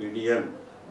PDM,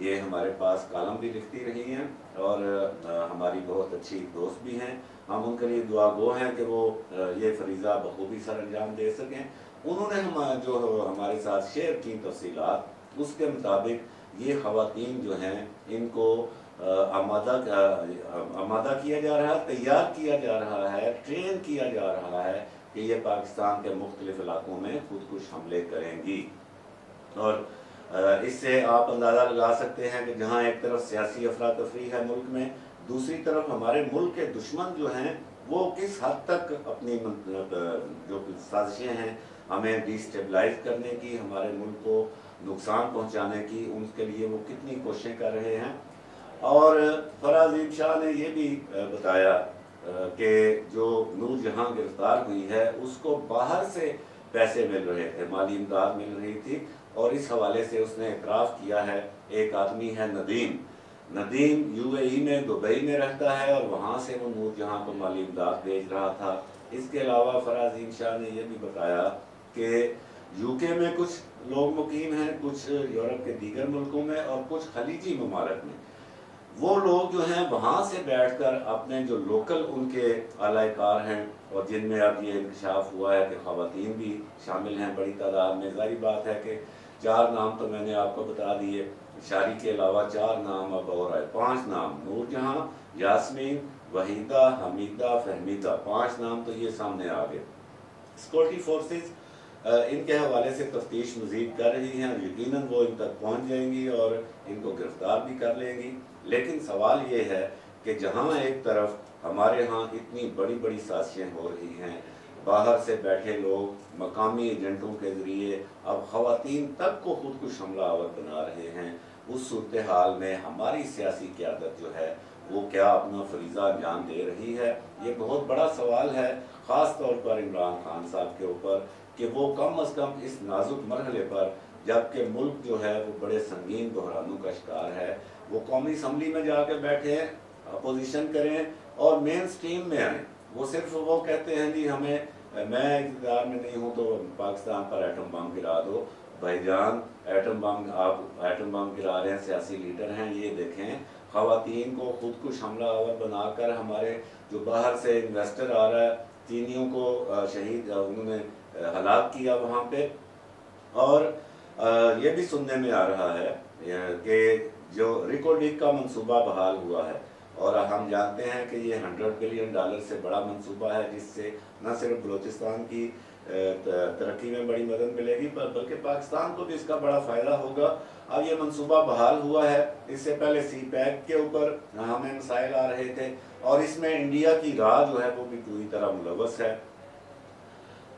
یہ ہمارے پاس column بھی لکھتی رہی ہیں اور ہماری بہت اچھی دوست بھی ہیں. ہم ان کے لیے دعا گو ہیں کہ وہ یہ فریضہ بخوبی سر انجام دے سکیں. انہوں نے جو ہمارے ساتھ شیئر کی تفصیلات، اس کے مطابق یہ خواتین جو ہیں ان کو آمادہ کیا جا رہا ہے، تیار کیا جا رہا ہے، ٹرین کیا جا رہا ہے کہ یہ پاکستان کے مختلف علاقوں میں خودکش حملے کریں گی. اور اس سے آپ اندازہ لگا سکتے ہیں کہ جہاں ایک طرف سیاسی افراتفری ہے ملک میں، دوسری طرف ہمارے ملک کے دشمن جو ہیں وہ کس حد تک اپنی جو سازشیں ہیں ہمیں ڈی اسٹیبلائز کرنے کی، ہمارے ملک کو نقصان پہنچانے کی، ان کے لیے وہ کتنی کوششیں کر رہے ہیں. اور فراز شاہ نے یہ بھی بتایا کہ جو نور جہاں گرفتار ہوئی ہے اس کو باہر سے پیسے مل رہے تھے، مالی امداد مل رہی تھی. اور اس حوالے سے اس نے اعتراف کیا ہے. ایک آدمی ہے ندیم UAE میں، دبئی میں رہتا ہے اور وہاں سے وہ نور جہاں کو مالی امداد بھیج رہا تھا. اس کے علاوہ فراز شاہ نے یہ بھی بتایا کہ UK میں کچھ لوگ مقیم ہیں، کچھ یورپ کے دیگر ملکوں میں اور کچھ خلیجی ممالک میں. وہ لوگ جو ہیں وہاں سے بیٹھ کر اپنے جو لوکل ان کے اعلی کار ہیں، اور جن میں اب یہ انکشاف ہوا ہے کہ خواتین بھی شامل ہیں بڑی تعداد میں. ظاہری بات ہے کہ 4 نام تو میں نے آپ کو بتا دیے، شاری کے علاوہ 4 نام اب اور آئے، 5 نام: نور جہاں، یاسمین، وحیدہ، حمیدہ، فہمیدہ. 5 نام تو یہ سامنے آ گئے. سیکورٹی فورسز ان کے حوالے سے تفتیش مزید کر رہی ہیں اور یقیناً وہ ان تک پہنچ جائیں گی اور ان کو گرفتار بھی کر لیں گی. لیکن سوال یہ ہے کہ جہاں ایک طرف ہمارے ہاں اتنی بڑی بڑی سازشیں ہو رہی ہیں، باہر سے بیٹھے لوگ مقامی ایجنٹوں کے ذریعے اب خواتین تک کو خودکش حملہ آور بنا رہے ہیں، اس صورتحال میں ہماری سیاسی قیادت جو ہے وہ کیا اپنا فریضہ انجام دے رہی ہے؟ یہ بہت بڑا سوال ہے، خاص طور پر عمران خان صاحب کے اوپر، کہ وہ کم از کم اس نازک مرحلے پر، جبکہ ملک جو ہے وہ بڑے سنگین بحرانوں کا شکار ہے، وہ قومی اسمبلی میں جا کے بیٹھیں، اپوزیشن کریں اور مین سٹریم میں آئیں. وہ صرف وہ کہتے ہیں جی ہمیں، میں اقتدار میں نہیں ہوں تو پاکستان پر ایٹم بم گرا دو. بھائی جان، آپ ایٹم بم گرا رہے ہیں، سیاسی لیڈر ہیں. یہ دیکھیں خواتین کو خودکش حملہ آور بنا کر ہمارے جو باہر سے انویسٹر آ رہا ہے، چینیوں کو شہید انہوں نے ہلاک کیا وہاں پہ. اور یہ بھی سننے میں آ رہا ہے کہ جو ریکوڈک کا منصوبہ بحال ہوا ہے، اور ہم جانتے ہیں کہ یہ $100 بلین سے بڑا منصوبہ ہے، جس سے نہ صرف بلوچستان کی ترقی میں بڑی مدد ملے گی بلکہ پاکستان کو بھی اس کا بڑا فائدہ ہوگا. اب یہ منصوبہ بحال ہوا ہے. اس سے پہلے CPEC کے اوپر ہمیں مسائل آ رہے تھے اور اس میں انڈیا کی راہ جو ہے وہ بھی پوری طرح ملوث ہے.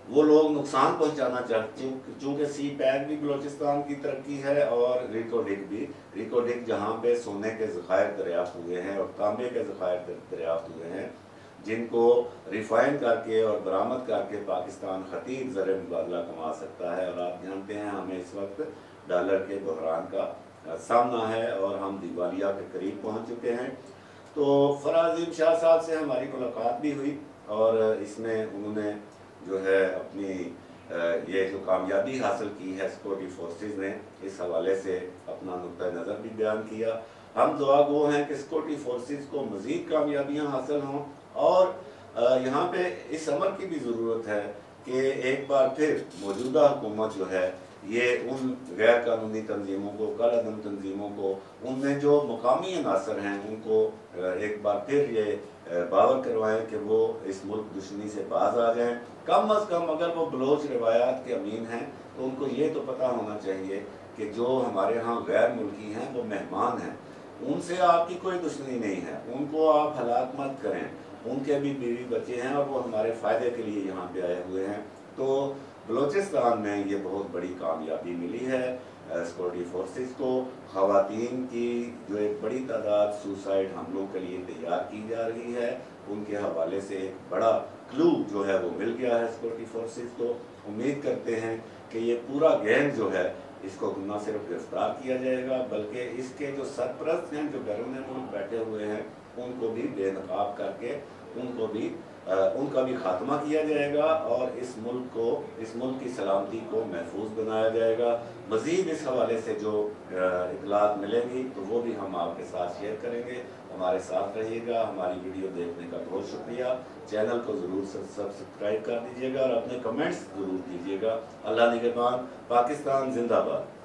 وہ لوگ نقصان پہنچانا چاہتے ہیں چونکہ CPEC بھی بلوچستان کی ترقی ہے اور ریکوڈک جہاں پہ سونے کے ذخائر دریافت ہوئے ہیں اور تانبے کے ذخائر دریافت ہوئے ہیں، جن کو ریفائن کر کے اور برآمد کر کے پاکستان خطیر زر مبادلہ کما سکتا ہے. اور آپ جانتے ہیں ہمیں اس وقت ڈالر کے بحران کا سامنا ہے اور ہم دیوالیہ کے قریب پہنچ چکے ہیں. تو فراز شاہ صاحب سے ہماری ملاقات بھی ہوئی اور اس میں انہوں نے جو ہے اپنی یہ جو کامیابی حاصل کی ہے سیکورٹی فورسز نے، اس حوالے سے اپنا نقطہ نظر بھی بیان کیا. ہم دعا گو ہیں کہ سیکورٹی فورسز کو مزید کامیابیاں حاصل ہوں، اور یہاں پہ اس عمل کی بھی ضرورت ہے کہ ایک بار پھر موجودہ حکومت جو ہے یہ ان غیر قانونی تنظیموں کو، کال عدم تنظیموں کو، ان میں جو مقامی عناصر ہیں ان کو ایک بار پھر یہ باور کروائیں کہ وہ اس ملک دشمنی سے باز آ جائیں. کم از کم اگر وہ بلوچ روایات کے امین ہیں تو ان کو یہ تو پتہ ہونا چاہیے کہ جو ہمارے ہاں غیر ملکی ہیں وہ مہمان ہیں، ان سے آپ کی کوئی دشمنی نہیں ہے، ان کو آپ ہلاک مت کریں، ان کے بھی بیوی بچے ہیں اور وہ ہمارے فائدے کے لیے یہاں پہ آئے ہوئے ہیں. تو بلوچستان میں یہ بہت بڑی کامیابی ملی ہے سیکورٹی فورسز کو. خواتین کی جو ایک بڑی تعداد سوسائڈ حملوں کے لیے تیار کی جا رہی ہے، ان کے حوالے سے ایک بڑا کلو جو ہے وہ مل گیا ہے سیکورٹی فورسز کو. امید کرتے ہیں کہ یہ پورا گینگ جو ہے اس کو نہ صرف گرفتار کیا جائے گا بلکہ اس کے جو سرپرست ہیں جو بیرون ملک بیٹھے ہوئے ہیں ان کو بھی بے نقاب کر کے ان کو بھی ان کا بھی خاتمہ کیا جائے گا اور اس ملک کی سلامتی کو محفوظ بنایا جائے گا۔ مزید اس حوالے سے جو اطلاعات ملیں گی تو وہ بھی ہم آپ کے ساتھ شیئر کریں گے۔ ہمارے ساتھ رہیے گا، ہماری ویڈیو دیکھنے کا بہت شکریہ۔ چینل کو ضرور سبسکرائب کر دیجیے گا اور اپنے کمنٹس ضرور دیجیے گا۔ اللہ نگہبان، پاکستان زندہ باد۔